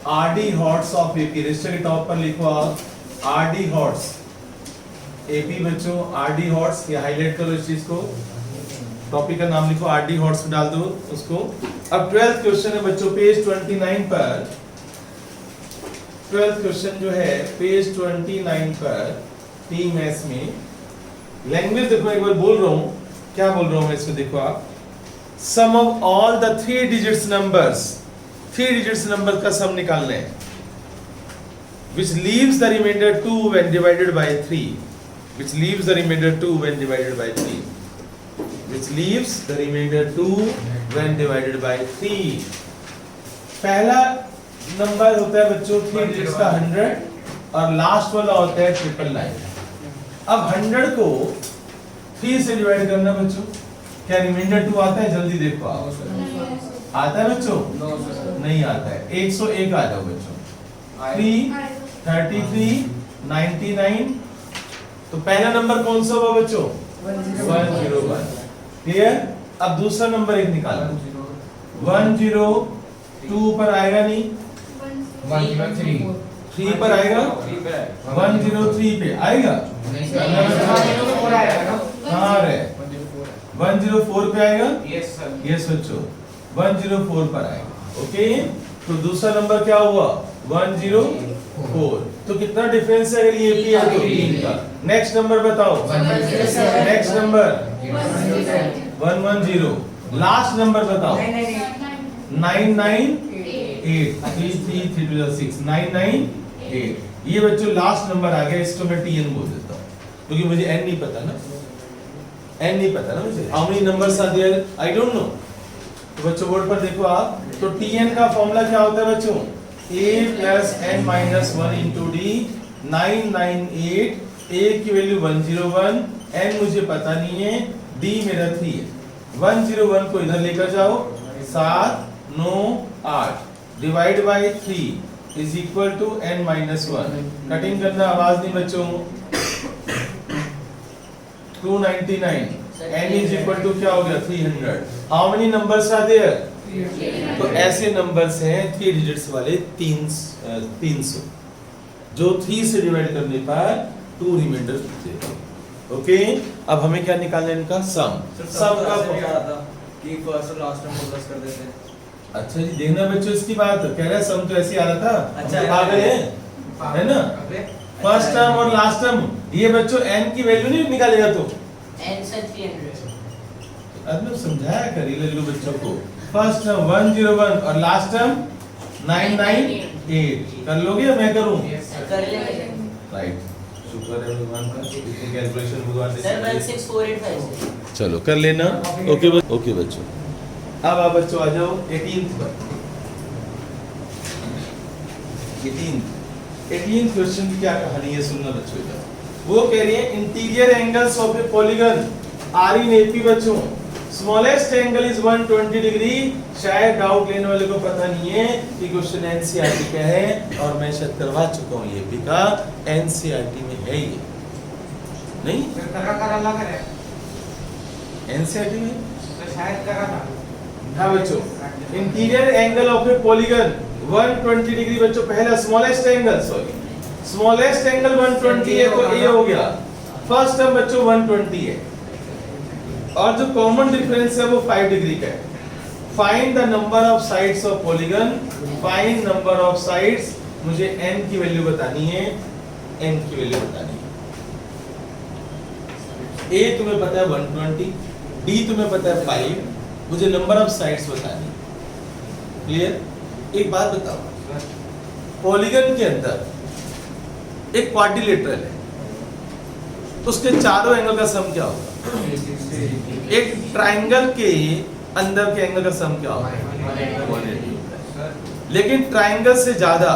RD hots of AP, register के top पर लिखो आप आरडी हॉट्स एपी बच्चों, आरडी हॉट्स, ये हाईलाइट करो इस चीज को, टॉपिक का नाम लिखो आरडी हॉट्स डाल दो उसको। अब 12th क्वेश्चन है बच्चों पेज 29 पर, 12th क्वेश्चन जो है पेज 29 पर टी मैथ्स में। लैंग्वेज देखो, एक बार बोल रहा हूं, क्या बोल रहा हूं मैं इसको देखो आप। Sum of all the 3 digits numbers, 3 digits number का सम निकालना है, which leaves the remainder 2 when divided by 3, which leaves the remainder 2 when divided by 3, which leaves the remainder 2 when divided by 3। पहला नंबर होता है बच्चों 3 digits का 100 और last वाला होता है 999। अब 100 को 3 से डिवाइड करना बच्चों, क्या रिमाइंडर 2 आता है? जल्दी देखो आप, आता है बच्चों? नहीं आता है। 101 आ जाओ बच्चों, 3 33 99। तो पहला नंबर कौन सा हुआ बच्चों? 101। क्लियर? अब दूसरा नंबर एक निकालो, 102 पर आएगा नहीं, 3 पर आएगा, 103 पे आएगा, कहाँ है? 104 पे आएगा, यस बच्चों 104 पर आएगा। ओके, तो दूसरा नंबर क्या हुआ? 104। तो कितना डिफरेंस है अगर ये पी है तो 3 का। नेक्स्ट नंबर बताओ, नेक्स्ट नंबर 110। लास्ट नंबर बताओ 998, 3 998। ये बच्चों लास्ट नंबर आ गया, इसको मैं टीएन बोल देता हूँ क्योंकि मुझे एन नहीं पता ना, एन नहीं पता ना मुझे, how many numbers are there I don't know. तो बच्चों बोर्ड पर देखो आप, तो टीएन का फॉर्मूला क्या होता है बच्चों? a plus n minus 1 into d। 998, a की वैल्यू 101, n मुझे पता नहीं है, d मेरा 3 है। 101 को इधर लेकर जाओ, 7 9 8 divide by 3 is equal to n minus 1। Cutting करना, आवाज नहीं बच्चों। 299, n इज इक्वल टू क्या हो गया? 300। How many numbers are there? तो ऐसे नंबर्स हैं 3 डिजिट्स वाले 300, जो 3 से डिवाइड करने पर 2 रिमाइंडर देगा। ओके, अब हमें क्या निकालना है? इनका सम। सम का कि फर्स्ट और लास्ट टर्म को प्लस कर देते हैं। अच्छा जी, देखना बच्चों इसकी बात, कह रहे हैं सम तो ऐसे ही आ रहा था। अच्छा पागल है ना? फर्स्ट टर्म और लास्ट टर्म, ये बच्चों n की वैल्यू नहीं निकालेगा तो n से 300। अब समझाया करिए लल्लू बच्चों को। फर्स्ट टर्म 101 और लास्ट टर्म 998। कर लोगे या मैं करूं? कर लेंगे। राइट, शुक्र है भगवान का, इतनी कैलकुलेशन भगवान ने। सर 16485। चलो कर लेना। ओके बच्चों, अब आप बच्चों आ जाओ 18th पर। 18th क्वेश्चन की क्या कहानी है सुनना बच्चों का। वो कह रही है interior angles of a polygon are in AP बच्चों, स्मॉलेस्ट एंगल इज 120 डिग्री। शायद डाउट लेने वाले को पता नहीं है कि क्वेश्चन एनसीईआरटी का है, और मैं शायद करवा चुका हूँ एपी का, एनसीईआरटी में है ये नहीं, एनसीईआरटी में तो शायद करा था। हाँ बच्चों, interior angle of a polygon 120 degree बच्चों, पहला smallest angle, sorry smallest angle 120 है तो ए हो गया। फर्स्ट टर्म बच्चों 120 है, और जो कॉमन डिफरेंस है वो 5 डिग्री का है। Find the number of sides of polygon, find number of sides, मुझे n की वैल्यू बतानी है, n की वैल्यू बतानी है। a तुम्हें पता है 120, d तुम्हें पता है 5, मुझे नंबर ऑफ साइड्स बतानी है। क्लियर? एक बात बताओ, पॉलीगन के अंदर एक क्वाड्रिलेटरल है, उसके चारों एंगल का सम क्या होगा? एक ट्रायंगल के अंदर के एंगल का सम क्या होगा? 180 होता है। लेकिन ट्रायंगल से ज्यादा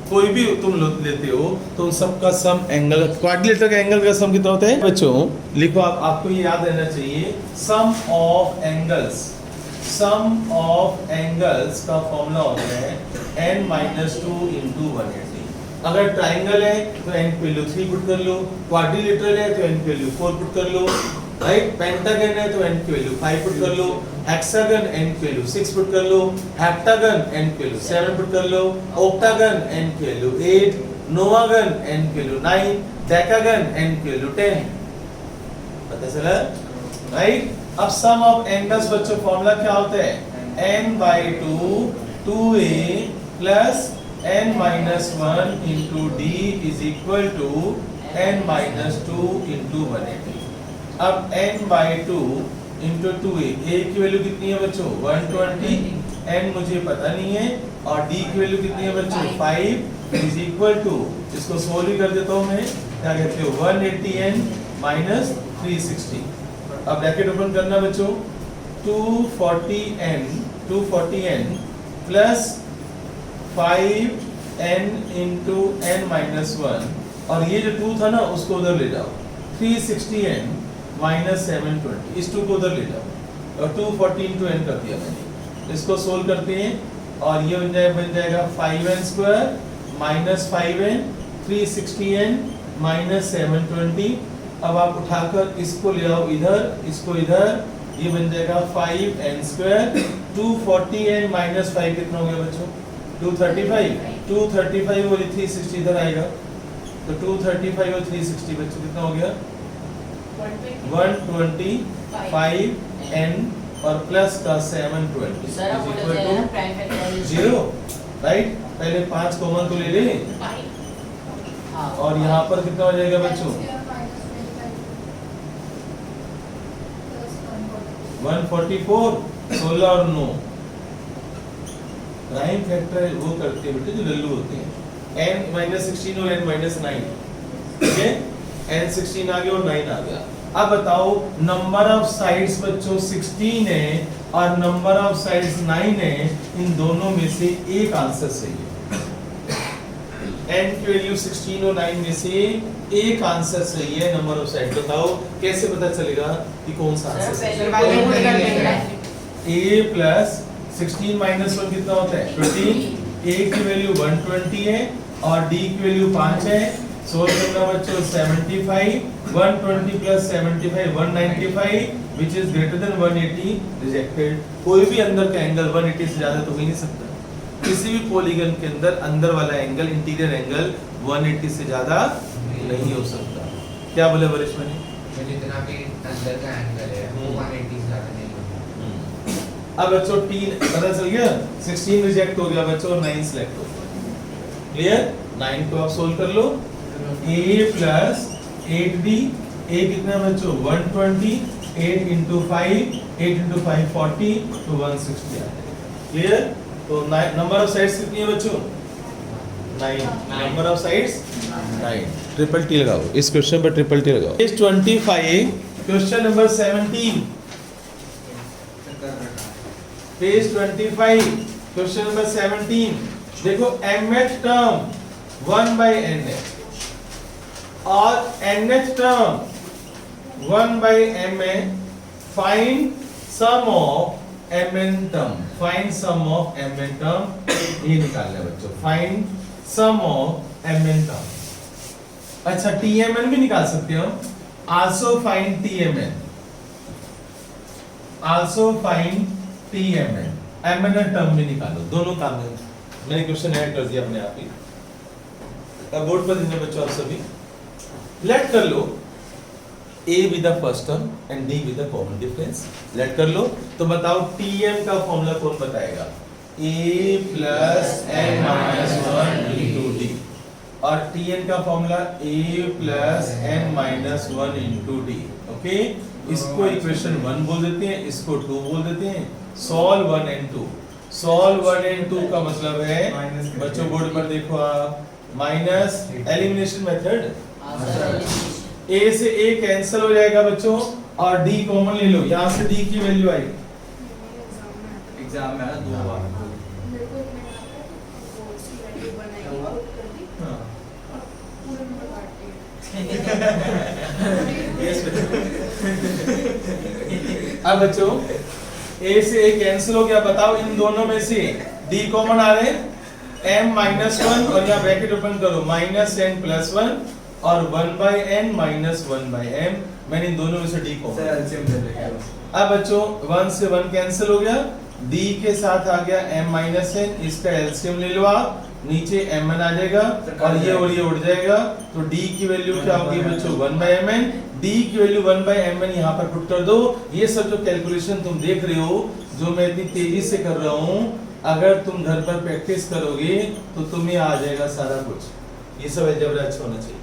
कोई भी तुम लेते हो तो उन सब का सम एंगल, क्वाड्रिलेटरल का एंगल का सम कितना होता है बच्चों? लिखो आप, आपको ये याद रहना चाहिए, sum of angles, sum of angles का फॉर्मूला होता है n - 2 × 180। अगर ट्राइंगल है तो n की वैल्यू 3 पुट कर लो, क्वाड्रिलेटरल है तो n की वैल्यू 4 पुट कर लो, राइट। पेंटागन है तो n की वैल्यू 5 पुट कर लो, हेक्सागन n की वैल्यू 6 पुट कर लो, हेप्टागन n की वैल्यू 7 पुट कर लो, ऑक्टागन n की वैल्यू 8, नोवागन n की वैल्यू 9, डेकागन n की वैल्यू 10। पता चला, राइट। अब सम ऑफ n दस बच्चों फॉर्मूला क्या होता है, n by 2 2a plus n minus 1 into d is equal to n minus 2 into 180। अब n by 2 into 2a, a की वैल्यू कितनी है बच्चों 120, n मुझे पता नहीं है, और d की वैल्यू कितनी है बच्चों 5 is equal to, इसको सोल्व कर देता हूँ मैं, क्या कहते हो 180n minus 360। अब ब्रैकेट ओपन करना बच्चों, 240n plus 5n into n minus 1, और ये जो 2 था ना उसको उधर ले जाओ, 360n minus 720, इस 2 को उधर ले जाओ, और 240 into n कर दिया मैंने। इसको सोल्व करते हैं और ये बन जाएगा 5n square minus 5n 360n minus 720। अब आप उठाकर इसको ले आओ इधर, इसको इधर, ये बन जाएगा 5n square 240n minus 5 कितना हो गया बच्चों 235, 235 और 360 इधर आएगा, तो 235 और 360 बच्चों कितना हो गया 125n और प्लस का 720 सर आप बोल रहे हैं प्राइम फैक्टर 0, राइट। पहले 5 कॉमन तो ले ले, हाँ और यहाँ पर कितना हो जाएगा बच्चों 144, 16 और 9 प्राइम फैक्टर वो करते हैं बेटे जो लल्लू होते हैं, n minus 16 और n minus 9, ठीक है, n 16 आ गया और 9 आ गया। अब बताओ नंबर ऑफ साइड्स बच्चों 16 है और नंबर ऑफ साइड्स 9 है, इन दोनों में से एक आंसर सही है। n की वैल्यू 16 और 9 में से एक आंसर सही है, नंबर ऑफ साइड। बताओ कैसे पता चलेगा कि कौन सा आंसर सही है। a प्लस 16 माइनस 1 कितना होता है 20, a की वैल्यू 120 है और d की वैल्यू 5 है। सोल्व करना बच्चों 75, 120 plus 75 195 which is greater than 180 rejected. कोई भी अंदर का एंगल 180 से ज्यादा तो हो ही नहीं सकता, किसी भी पॉलीगन के अंदर अंदर वाला एंगल इंटीरियर एंगल 180 से ज्यादा नहीं हो सकता। क्या बोले वरिष्ठ भाई, जितना भी अंदर का एंगल है वो 180 से ज्यादा नहीं होगा। अब बच्चों 3 पता चल गया, 16 रिजेक्ट हो गया बच्चों और 9 सिलेक्ट हो गया। क्लियर, 9 को आप सोल्व कर लो, a प्लस 8d, a कितना बच्चों 120, 8 into 5, 8 into 5 40 तो 160 आ जाएगा। क्लियर, तो नंबर ऑफ साइड्स कितनी है बच्चों 9, number of sides 9। Triple T लगाओ इस क्वेश्चन पर, ट्रिपल टी लगाओ। Page 25 question number 17, page 25 question number 17। देखो mth टर्म 1 by n है और nth टर्म 1 by m है। Find sum of mn term, find sum of mn term, ये निकालना है बच्चों, find sum of mn term. अच्छा tmn भी निकाल सकते हो, also find tmn, also find tmn, mn term भी निकालो, दोनों काम है। मैंने क्वेश्चन ऐड कर दिया अपने आप ही, अब बोर्ड पर देने बच्चों आप सभी। लेट कर लो a with the first term and d with the common difference, let कर लो। तो बताओ tm का फॉर्मूला कौन बताएगा, a plus n minus 1 into d, और tn का formula a plus n minus 1 into d। Okay, इसको इक्वेशन 1 बोल देते हैं, इसको 2 बोल देते हैं। सॉल्व 1 and 2, सॉल्व 1 and 2 का मतलब है बच्चों बोर्ड पर देखो आप, माइनस एलिमिनेशन मेथड, a से a कैंसिल हो जाएगा बच्चों और d कॉमन ले लो, यहाँ से d की वैल्यू आई एग्जाम में आना 2 बार। अब बच्चों a से a कैंसिल हो गया, बताओ इन दोनों में से d कॉमन आ रहे हैं m minus 1 और यहाँ ब्रैकेट ओपन करो, minus n plus 1 और 1/n माइनस 1/m, मैंने इन दोनों में से d कॉमन। सर एलसीएम ले लेंगे बस। अब बच्चों 1 से 1 कैंसिल हो गया, d के साथ आ गया m माइनस n, इसका एलसीएम ले लो आप, नीचे mn आ जाएगा और ये उड़ जाएगा, तो d की वैल्यू क्या होगी बच्चों 1/mn, d की वैल्यू 1/mn यहाँ पर पुट कर दो। ये सब जो कैलकुलेशन तुम देख रहे हो, जो मैं इतनी तेजी से कर रहा हूँ, अगर तुम घर पर प्रैक्टिस करोगे तो तुम्हें आ जाएगा सारा कुछ। ये सब अलजेब्रा अच्छा होना चाहिए।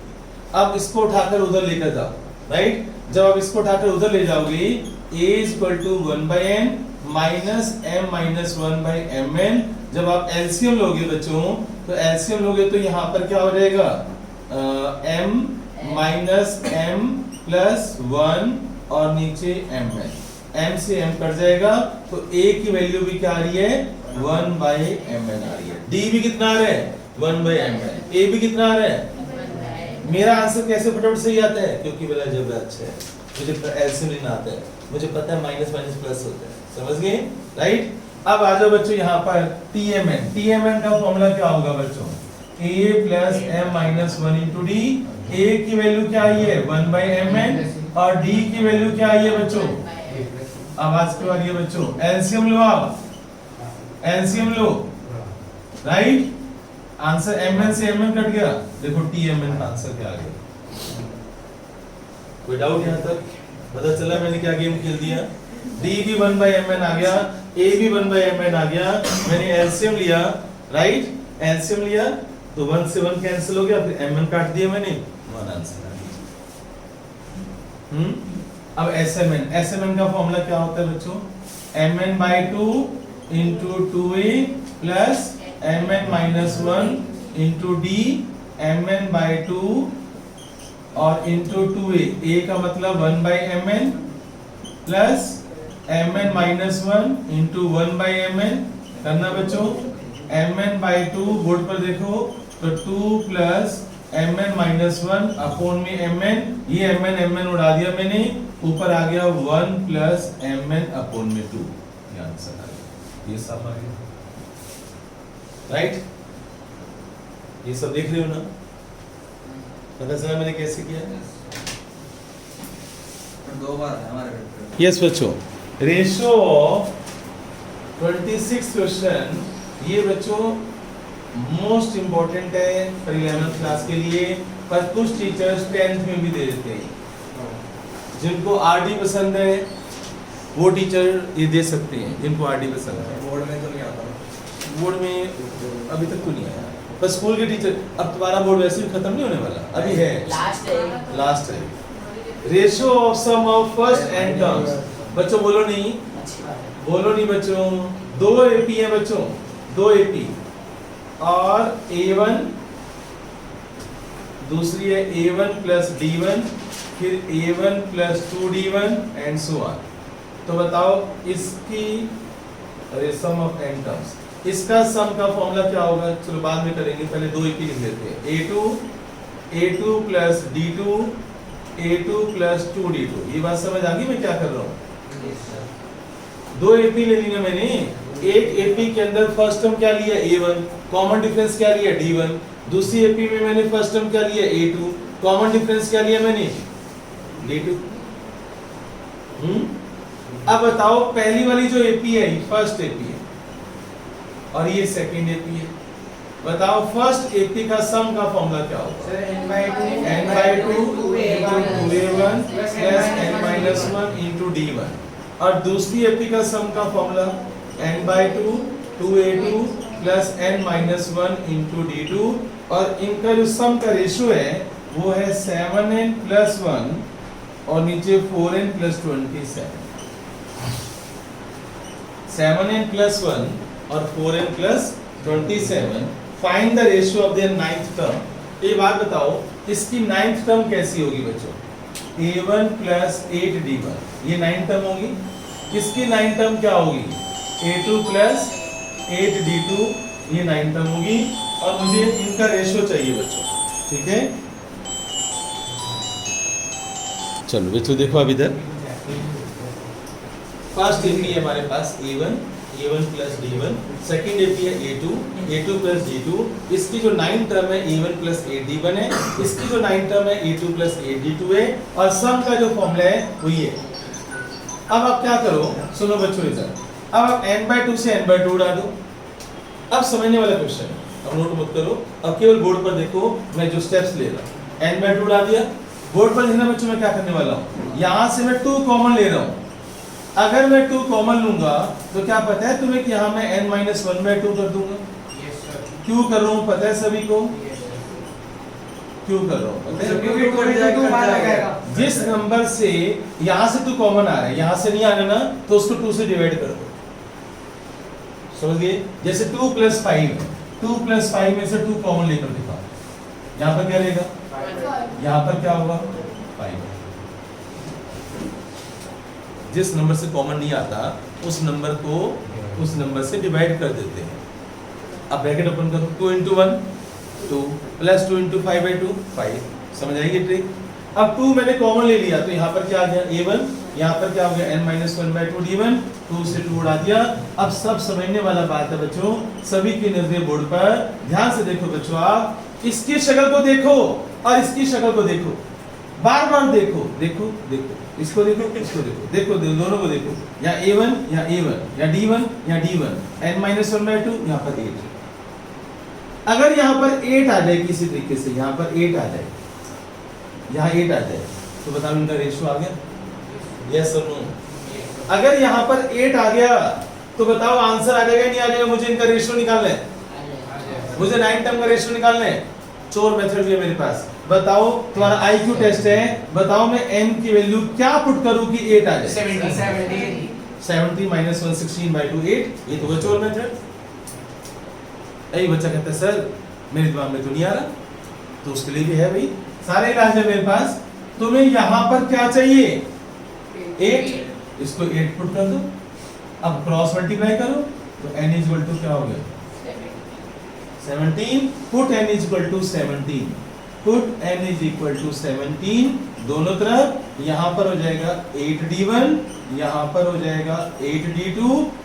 अब इसको उठाकर उधर लेकर जाओ, राइट? जब आप इसको उठाकर उधर ले जाओगे, a = 1/n minus m minus 1/mn, जब आप एलसीएम लोगे बच्चों, तो एलसीएम लोगे तो यहाँ पर क्या हो जाएगा m माइनस m प्लस 1 और नीचे mn, m से m कट जाएगा, तो a की वैल्यू भी क्या आ रही है 1/mn आ रही है। d भी कितना आ रहा है 1/mn, a भी कितना आ रहा है। मेरा आंसर कैसे फटाफट सही आता है? क्योंकि मेरा अलजेब्रा अच्छा है, मुझे एलसीएम लेना आता है, मुझे पता है माइनस माइनस प्लस होता है, समझ गए, राइट? अब आ जाओ बच्चों यहाँ पर TMN का फॉर्मूला क्या होगा बच्चों? a plus m minus 1 into D. a की वैल्यू क्या आई है 1/mn और d की वैल्यू क्या आई है बच्चों? आवाज क्यों आ रही है बच्चों? एलसीएम लो आप, एलसीएम लो, राइट? आंसर mn से mn कट गया, देखो TMN का आंसर क्या आ गया। कोई डाउट यहाँ तक? पता चला मैंने क्या गेम खेल दिया? d भी 1/mn आ गया, a भी 1/mn आ गया, मैंने एलसीएम लिया, राइट? एलसीएम लिया तो 1 से 1 कैंसिल हो गया, फिर mn काट दिया मैंने, वन आंसर आ गया। अब SMN का फॉर्मूला क्या होता है बच्चों? mn/2 into 2a plus mn minus 1 into d, mn/2 और into 2a, a का मतलब 1/mn plus mn minus 1 into 1/mn करना बच्चों। mn/2 बोर्ड पर देखो, तो 2 प्लस mn माइनस 1 अपॉन में mn, ये mn उड़ा दिया मैंने, ऊपर आ गया 1 प्लस mn अपॉन में 2, ये आंसर आ गया, ये सब आ गया, राइट? ये सब देख रहे हो ना? पता चला मैंने कैसे किया? दो बार है हमारे पेपर। यस बच्चों, रेशियो ऑफ 26 क्वेश्चन, ये बच्चों मोस्ट इंपॉर्टेंट है फॉर 11th क्लास के लिए, पर कुछ टीचर्स 10th में भी दे देते हैं। जिनको आरडी पसंद है वो टीचर ये दे सकते हैं, जिनको आरडी पसंद है। बोर्ड में तो नहीं आता, बोर्ड में अभी तक तो नहीं आया, पर स्कूल के टीचर, अब तुम्हारा बोर्ड वैसे भी खत्म नहीं होने वाला, अभी है, लास्ट है। Ratio of sum of first n terms, बच्चों बोलो नहीं, बोलो नहीं बच्चों, 2 एपी है बच्चों, 2 एपी और A1, दूसरी है A1 प्लस D1, फिर A1 plus 2D1 and so on. तो बताओ इसकी सम ऑफ n टर्म्स, इसका सम का फॉर्मूला क्या होगा? चलो बाद में करेंगे, पहले 2 एपी लिख लेते हैं। A2 plus D2, A2 plus 2D2। ये बात समझ आ गई मैं क्या कर रहा हूँ? 2 एपी ले ली ना मैंने, एक एपी के अंदर फर्स्ट टर्म क्या लिया A1, कॉमन डिफरेंस क्या लिया D1, दूसरी एपी में मैंने फर्स्ट टर्म क्या लिया A2, कॉमन डिफरेंस क्या लिया मैंने D2। अब बताओ पहली वाली जो एपी है फर्स्ट एपी है और ये सेकंड एपी है, बताओ फर्स्ट एपी का सम का फॉर्मूला क्या होगा? Sir n/2 into 2a1 plus n-1 into d1, और दूसरी एपी का सम का formula n/2 2a2 plus n-1 into d2, और इनका जो सम का रेशियो है वो है 7n plus 1 और नीचे 4n plus 27। 7n plus 1 और 4n plus 27। Find the ratio of their ninth term. एक बात बताओ, इसकी नाइन्थ टर्म कैसी होगी बच्चों? A1 plus 8D1, ये नाइन्थ टर्म होगी। किसकी नाइन्थ टर्म क्या होगी? A2 plus 8D2, ये नाइन्थ टर्म होगी। और मुझे इनका रेशियो चाहिए बच्चों, ठीक है? चलो बच्चों देखो अब इधर फर्स्ट एपी है हमारे पास A1, A1 plus D1, second AP है A2 प्लस D2, इसकी जो 9 टर्म है A1 प्लस AD1 है, इसकी जो 9 टर्म है A2 प्लस AD2 है, और सम का जो फॉर्मूला है वो ये। अब आप क्या करो, सुनो बच्चों इधर, अब आप n/2 से n/2 उड़ा दो। अब समझने वाला क्वेश्चन है, अब नोट मत करो, अब केवल बोर्ड पर देखो मैं जो स्टेप्स ले रहा हूँ। n/2 उड़ा दिया, बोर्ड पर लिखना बच्चों मैं क्या करने वाला हूँ, यहाँ से मैं 2 कॉमन ले रहा हूँ। अगर मैं 2 कॉमन लूंगा तो क्या पता है तुम्हें कि यहाँ मैं n-1/2 कर दूंगा। यस सर, क्यों कर रहा हूँ पता है सभी को, यस सर। क्यों कर रहा हूँ पता है? क्योंकि कोई बाहर लगाएगा। जिस नंबर से यहाँ से 2 कॉमन आ रहा है, यहाँ से नहीं आना ना, तो उसको 2 से डिवाइड कर दो। समझ गए? जैसे 2 + 5, 2 + 5 में से 2 कॉमन लेकर दिखाओ, यहाँ पर क्या रहेगा, यहाँ पर क्या होगा 5। जिस नंबर से कॉमन नहीं आता उस नंबर को उस नंबर से डिवाइड कर देते हैं। अब ब्रैकेट ओपन करो, 2 × 1 2 + 2 × 5/2 5। समझ आएगी ट्रिक? अब 2 मैंने कॉमन ले लिया तो यहाँ पर क्या आ गया A1, यहाँ पर क्या हो गया n-1/2 D1, 2 से 2 उड़ा दिया। अब सब समझने वाला बात है बच्चों, सभी की नजरें बोर्ड पर, ध्यान से देखो बच्चों, आप इसकी शक्ल को देखो और इसकी शक्ल को देखो, बार बार देखो देखो देखो, इसको देखो इसको देखो, देखो दोनों को देखो, या A1 या A1 या D1 या D1, n-1/2 यहाँ पर 8। अगर यहाँ पर 8 आ जाए किसी तरीके से, यहाँ पर 8 आ जाए, यहाँ 8 आ जाए, तो बताओ इनका रेशियो आ गया, यस और नो? अगर यहाँ पर 8 आ गया तो बताओ आंसर आ जाएगा नहीं आ जाएगा? मुझे इनका रेशियो निकालना है, मुझे 9 टर्म का रेशियो निकालना है। चोर मेथड भी है मेरे पास, बताओ तुम्हारा आईक्यू टेस्ट है, बताओ मैं n की वैल्यू क्या पुट करूं कि 8 आ जाए? 70 - 116/2 8। ये तो है चोर मेथड। यही बच्चा कहता है सर मेरे दिमाग में तो नहीं आ रहा, तो उसके लिए भी है भाई, सारे इलाज है मेरे पास। तुम्हें यहाँ पर क्या चाहिए 8, इसको 8 पुट कर दो, अब क्रॉस मल्टीप्लाई करो तो n = क्या हो गया 17, पुट n = 17, पुट n = 17 दोनों तरफ, यहाँ पर हो जाएगा 8D1, यहाँ पर हो जाएगा 8D2,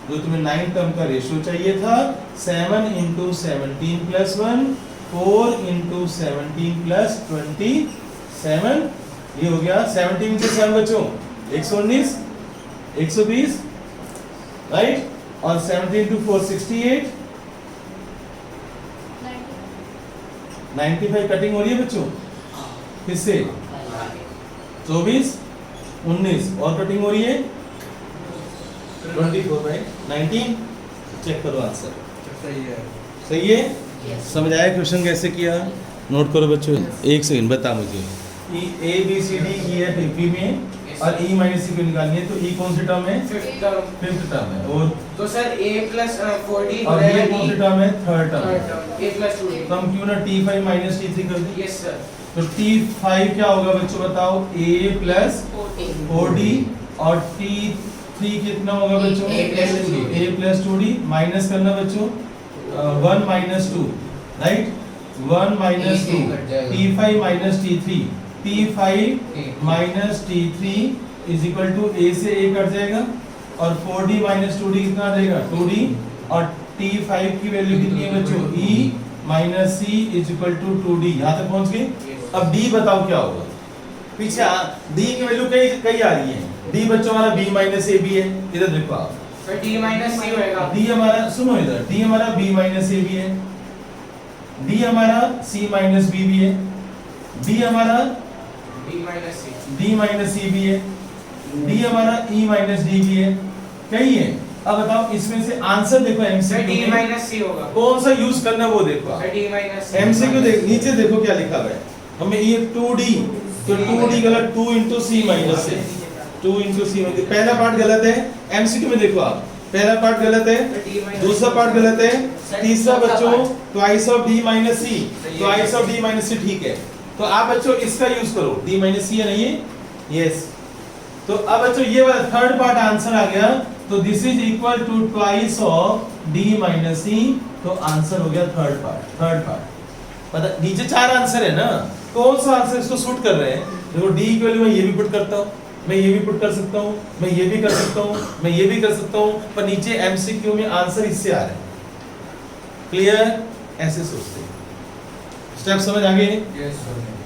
जो तुम्हें 9 टर्म का रेशियो चाहिए था। 7 × 17 + 1, 4 × 17 + 27, ये हो गया 17 से 7 बच्चों 119, 120, राइट, और 17 × 4 68, 95 कटिंग हो रही है बच्चों, किससे 24, 19 और कटिंग हो रही है 24/19। चेक करो आंसर सही है। सही है? समझ आया क्वेश्चन कैसे किया? नोट करो बच्चों, एक सेकंड बता मुझे, A B C D E F P में और E - C को निकालनी है, तो E कौन सी टर्म है? 5th टर्म है, और तो सर a + 4d और ये कौन सी टर्म है? 3rd टर्म है। a + 2d। तो हम क्यों ना T5 - T3 कर दें? Yes sir. तो T5 क्या होगा बच्चों बताओ? A + 4D, और T3 कितना होगा बच्चों? A + 2D, माइनस करना बच्चों 1 - 2, right, 1 - 2, T5 - T3, T5 - T3 = A से A कट जाएगा, और 4D - 2D कितना आ जाएगा 2D, और T5 की वैल्यू कितनी है बच्चों? E - C = 2D। यहाँ तक पहुँच गए? अब D बताओ क्या होगा? पीछे D की वैल्यू कई आ रही है। D बच्चों हमारा B - AB है, इधर देखो आप, सर d - c होएगा। D हमारा, सुनो इधर, D हमारा B - AB है, D हमारा C - B भी है, D हमारा d - c। D - C भी है, D हमारा E - D भी है, कई है। अब बताओ इसमें से आंसर देखो सर MCQ d में - c होगा। कौन सा यूज करना वो देखो आप। Sir d - c। MCQ देख, नीचे देखो क्या लिखा हुआ है, हमें ये 2D, तो 2D गलत, 2 × C - C, 2 × C - पहला पार्ट गलत है। MCQ में देखो आप, पहला पार्ट गलत है, दूसरा पार्ट गलत है, तीसरा बच्चों twice of D - C, twice of D - C ठीक है। तो आप बच्चों इसका यूज करो, D - C है नहीं है, यस। तो अब बच्चों ये वाला थर्ड पार्ट आंसर आ गया, तो this is equal to twice of D - C, तो आंसर हो गया थर्ड पार्ट। पता नीचे 4 आंसर है ना, कौन सा आंसर इसको सूट कर रहे हैं? देखो D की वैल्यू मैं ये भी पुट करता हूँ, मैं ये भी पुट कर सकता हूँ, मैं ये भी कर सकता हूँ, मैं ये भी कर सकता हूँ, पर नीचे एमसीक्यू में आंसर इससे आ रहा है। क्लियर? ऐसे सोचते हैं। स्टेप समझ आ गए? Yes sir